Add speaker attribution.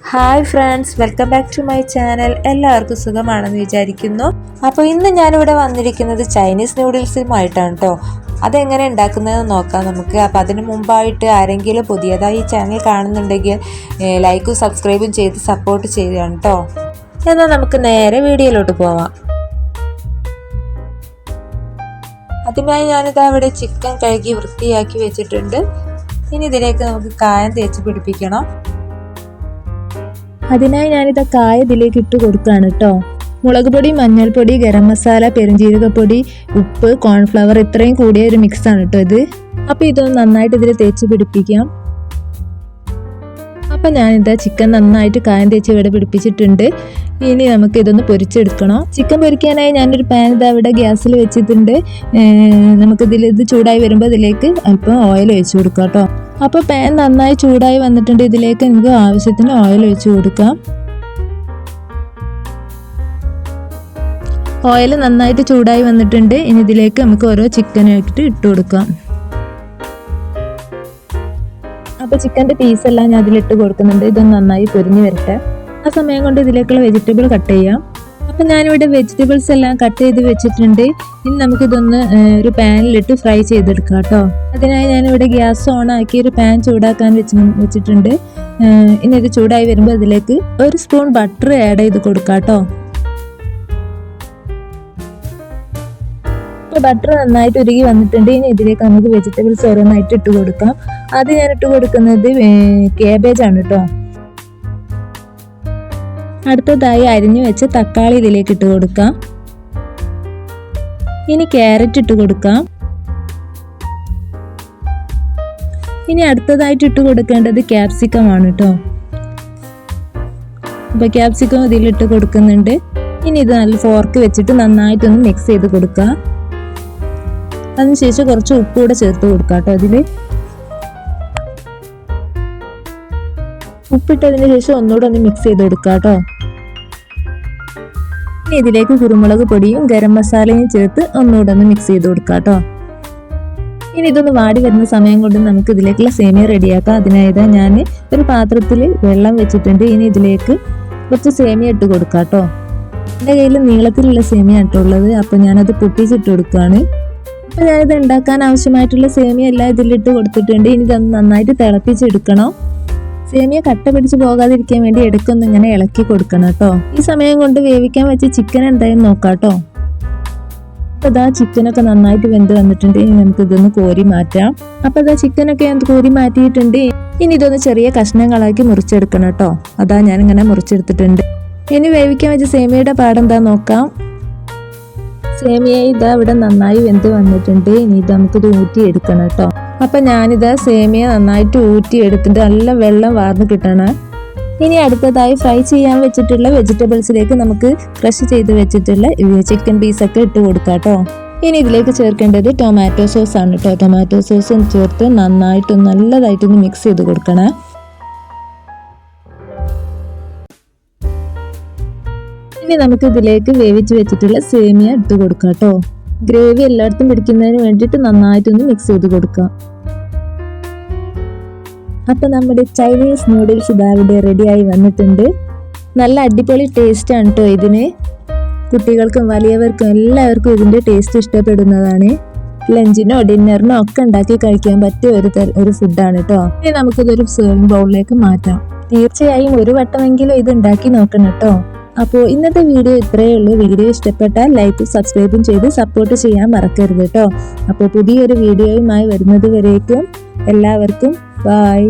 Speaker 1: Hi friends, welcome back to my channel. എല്ലാവർക്കും സുഖമാണെന്ന് വിചാരിക്കുന്നു. അപ്പോൾ ഇന്ന് ഞാനിവിടെ വന്നിരിക്കുന്നത് ചൈനീസ് നൂഡിൽസുമായിട്ടാണ് കേട്ടോ. അതെങ്ങനെ ഉണ്ടാക്കുന്നതെന്ന് നോക്കാം നമുക്ക്. അപ്പോൾ അതിന് മുമ്പായിട്ട് ആരെങ്കിലും പുതിയതായി ഈ ചാനൽ കാണുന്നുണ്ടെങ്കിൽ ലൈക്കും സബ്സ്ക്രൈബും ചെയ്ത് സപ്പോർട്ട് ചെയ്യുകയാണ് കേട്ടോ. എന്നാൽ നമുക്ക് നേരെ വീഡിയോയിലോട്ട് പോവാം. അതിനായി ഞാനിതാ ഇവിടെ ചിക്കൻ കഴുകി വൃത്തിയാക്കി വെച്ചിട്ടുണ്ട്. ഇനി ഇതിലേക്ക് നമുക്ക് കായം തേച്ച് പിടിപ്പിക്കണം.
Speaker 2: അതിനായി ഞാനിത് കായ ഇതിലേക്ക് ഇട്ട് കൊടുക്കുകയാണ് കേട്ടോ. മുളക് പൊടി, മഞ്ഞൾപ്പൊടി, ഗരം മസാല, പെരുംജീരകപ്പൊടി, ഉപ്പ്, കോൺഫ്ലവർ ഇത്രയും കൂടിയ ഒരു മിക്സാണ് കേട്ടോ ഇത്. അപ്പോൾ ഇതൊന്ന് നന്നായിട്ട് ഇതിൽ തേച്ച് പിടിപ്പിക്കാം. അപ്പം ഞാനിതാ ചിക്കൻ നന്നായിട്ട് കായം തേച്ച് ഇവിടെ പിടിപ്പിച്ചിട്ടുണ്ട്. ഇനി നമുക്ക് ഇതൊന്ന് പൊരിച്ചെടുക്കണം. ചിക്കൻ പൊരിക്കാനായി ഞാനൊരു പാൻ ഇതാ ഇവിടെ ഗ്യാസിൽ വെച്ചിട്ടുണ്ട്. ഇത് ചൂടായി വരുമ്പോൾ ഇതിലേക്ക് അല്പം ഓയിൽ ഒഴിച്ച് കൊടുക്കാം കേട്ടോ. അപ്പോൾ പാൻ നന്നായി ചൂടായി വന്നിട്ടുണ്ട്. ഇതിലേക്ക് നമുക്ക് ആവശ്യത്തിന് ഓയിൽ ഒഴിച്ച് കൊടുക്കാം. ഓയിൽ നന്നായിട്ട് ചൂടായി വന്നിട്ടുണ്ട്. ഇനി ഇതിലേക്ക് നമുക്ക് ഓരോ ചിക്കനായിട്ട് ഇട്ട് കൊടുക്കാം. അപ്പോൾ ചിക്കൻ്റെ പീസെല്ലാം ഞാൻ അതിലിട്ട് കൊടുക്കുന്നുണ്ട്. ഇതൊന്ന് നന്നായി പൊരിഞ്ഞ് വരട്ടെ. ആ സമയം കൊണ്ട് ഇതിലേക്കുള്ള വെജിറ്റബിൾ കട്ട് ചെയ്യാം. അപ്പം ഞാനിവിടെ വെജിറ്റബിൾസ് എല്ലാം കട്ട് ചെയ്ത് വെച്ചിട്ടുണ്ട്. ഇനി നമുക്കിതൊന്ന് ഒരു പാനിലിട്ട് ഫ്രൈ ചെയ്തെടുക്കാം കേട്ടോ. അതിനായി ഞാനിവിടെ ഗ്യാസ് ഓൺ ആക്കി ഒരു പാൻ ചൂടാക്കാൻ വെച്ചിട്ടുണ്ട്. ഇനി ഇത് ചൂടായി വരുമ്പോൾ അതിലേക്ക് ഒരു സ്പൂൺ ബട്ടർ ആഡ് ചെയ്ത് കൊടുക്കാം കേട്ടോ. ബട്ടർ നന്നായിട്ട് ഉരുകി വന്നിട്ടുണ്ട്. ഇനി ഇതിലേക്ക് നമുക്ക് വെജിറ്റബിൾസ് ഓരോന്നായിട്ട് ഇട്ട് കൊടുക്കാം. അത് ഞാൻ ഇട്ട് കൊടുക്കുന്നത് കാബേജ് ആണ് കേട്ടോ. അടുത്തതായി അരിഞ്ഞു വെച്ച തക്കാളി ഇതിലേക്ക് ഇട്ട് കൊടുക്കാം. ഇനി ക്യാരറ്റ് ഇട്ട് കൊടുക്കാം. ഇനി അടുത്തതായിട്ട് ഇട്ട് കൊടുക്കേണ്ടത് ക്യാപ്സിക്കം ആണ് കേട്ടോ. അപ്പോൾ ക്യാപ്സിക്കം ഇതിലിട്ട് കൊടുക്കുന്നുണ്ട്. ഇനി ഇത് നല്ല ഫോർക്ക് വെച്ചിട്ട് നന്നായിട്ടൊന്ന് മിക്സ് ചെയ്ത് കൊടുക്കുക. അതിനുശേഷം കുറച്ച് ഉപ്പ് കൂടെ ചേർത്ത് കൊടുക്കാം കേട്ടോ. അതിൽ ഉപ്പിട്ടതിന് ശേഷം ഒന്നുകൂടെ ഒന്ന് മിക്സ് ചെയ്ത് കൊടുക്കാം കേട്ടോ. ഇനി ഇതിലേക്ക് കുരുമുളക് പൊടിയും ഗരം മസാലയും ചേർത്ത് ഒന്നുകൂടെ ഒന്ന് മിക്സ് ചെയ്ത് കൊടുക്കാം കേട്ടോ. ഇനി ഇതൊന്ന് വാടി വരുന്ന സമയം കൊണ്ട് നമുക്ക് ഇതിലേക്കുള്ള സേമിയ റെഡിയാക്കാം. അതിനായത് ഞാൻ ഒരു പാത്രത്തിൽ വെള്ളം വെച്ചിട്ടുണ്ട്. ഇനി ഇതിലേക്ക് കുറച്ച് സേമിയ ഇട്ട് കൊടുക്കാം കേട്ടോ. എൻ്റെ കയ്യിൽ നീളത്തിലുള്ള സേമിയ ഇട്ടുള്ളത്. അപ്പോൾ ഞാനത് പൊട്ടിച്ചിട്ട് കൊടുക്കുകയാണ്. അപ്പോൾ ഞാനിത് ഉണ്ടാക്കാൻ ആവശ്യമായിട്ടുള്ള സേമിയ എല്ലാം ഇതിലിട്ട് കൊടുത്തിട്ടുണ്ട്. ഇനി ഇതൊന്ന് നന്നായിട്ട് തിളപ്പിച്ചെടുക്കണം. സേമിയ കട്ട പിടിച്ച് പോകാതിരിക്കാൻ വേണ്ടി ഇടയ്ക്കൊന്ന് ഇങ്ങനെ ഇളക്കി കൊടുക്കണം കേട്ടോ. ഈ സമയം കൊണ്ട് വേവിക്കാൻ വെച്ച് ചിക്കൻ എന്തായാലും നോക്കാം കേട്ടോ. അപ്പോൾ ഇതാ ചിക്കനൊക്കെ നന്നായിട്ട് വെന്ത് വന്നിട്ടുണ്ട്. ഇനി നമുക്ക് ഇതൊന്ന് കോരി മാറ്റാം. അപ്പോൾ ഇതാ ചിക്കനൊക്കെ ഞാൻ കോരി മാറ്റിയിട്ടുണ്ട്. ഇനി ഇതൊന്ന് ചെറിയ കഷ്ണങ്ങളാക്കി മുറിച്ചെടുക്കണം കേട്ടോ. അതാ ഞാനിങ്ങനെ മുറിച്ചെടുത്തിട്ടുണ്ട്. ഇനി വേവിക്കാൻ വെച്ച സേമിയയുടെ പാടെന്താ നോക്കാം. സേമിയ ഇതാ ഇവിടെ നന്നായി വെന്ത് വന്നിട്ടുണ്ട്. ഇനി ഇത് നമുക്കിത് ഊറ്റിയെടുക്കണം കേട്ടോ. അപ്പം ഞാനിതാ സേമിയ നന്നായിട്ട് ഊറ്റിയെടുത്തിട്ട് നല്ല വെള്ളം വാർന്ന് കിട്ടണം. ഇനി അടുത്തതായി ഫ്രൈ ചെയ്യാൻ വെച്ചിട്ടുള്ള വെജിറ്റബിൾസിലേക്ക് നമുക്ക് ക്രഷ് ചെയ്ത് വെച്ചിട്ടുള്ള ചിക്കൻ പീസൊക്കെ ഇട്ട് കൊടുക്കാം കേട്ടോ. ഇനി ഇതിലേക്ക് ചേർക്കേണ്ടത് ടൊമാറ്റോ സോസ് ആണ് കേട്ടോ. ടൊമാറ്റോ സോസും ചേർത്ത് നല്ലതായിട്ടൊന്ന് മിക്സ് ചെയ്ത് കൊടുക്കണം. ഇനി നമുക്ക് ഇതിലേക്ക് വേവിച്ച് വെച്ചിട്ടുള്ള സേമിയ ഇട്ട് കൊടുക്കാം കേട്ടോ. ഗ്രേവി എല്ലായിടത്തും പിടിക്കുന്നതിന് വേണ്ടിയിട്ട് നന്നായിട്ടൊന്ന് മിക്സ് ചെയ്ത് കൊടുക്കാം. അപ്പം നമ്മുടെ ചൈനീസ് നൂഡിൽസ് ഇതാവിടെ റെഡിയായി വന്നിട്ടുണ്ട്. നല്ല അടിപൊളി ടേസ്റ്റാണ് കേട്ടോ ഇതിന്. കുട്ടികൾക്കും വലിയവർക്കും എല്ലാവർക്കും ഇതിൻ്റെ ടേസ്റ്റ് ഇഷ്ടപ്പെടുന്നതാണ്. ലഞ്ചിനോ ഡിന്നറിനോ ഒക്കെ ഉണ്ടാക്കി കഴിക്കാൻ പറ്റിയ ഒരു ഫുഡാണ് കേട്ടോ. ഇനി നമുക്കിതൊരു സെർവിംഗ് ബൗളിലേക്ക് മാറ്റാം. തീർച്ചയായും ഒരു വട്ടമെങ്കിലും ഇത് ഉണ്ടാക്കി നോക്കണം കേട്ടോ. അപ്പോൾ ഇന്നത്തെ വീഡിയോ ഇത്രയേ ഉള്ളൂ. വീഡിയോ ഇഷ്ടപ്പെട്ടാൽ ലൈക്കും സബ്സ്ക്രൈബും ചെയ്ത് സപ്പോർട്ട് ചെയ്യാൻ മറക്കരുത് കേട്ടോ. അപ്പോൾ പുതിയൊരു വീഡിയോയുമായി വരുന്നത് വരേക്കും എല്ലാവർക്കും ബൈ.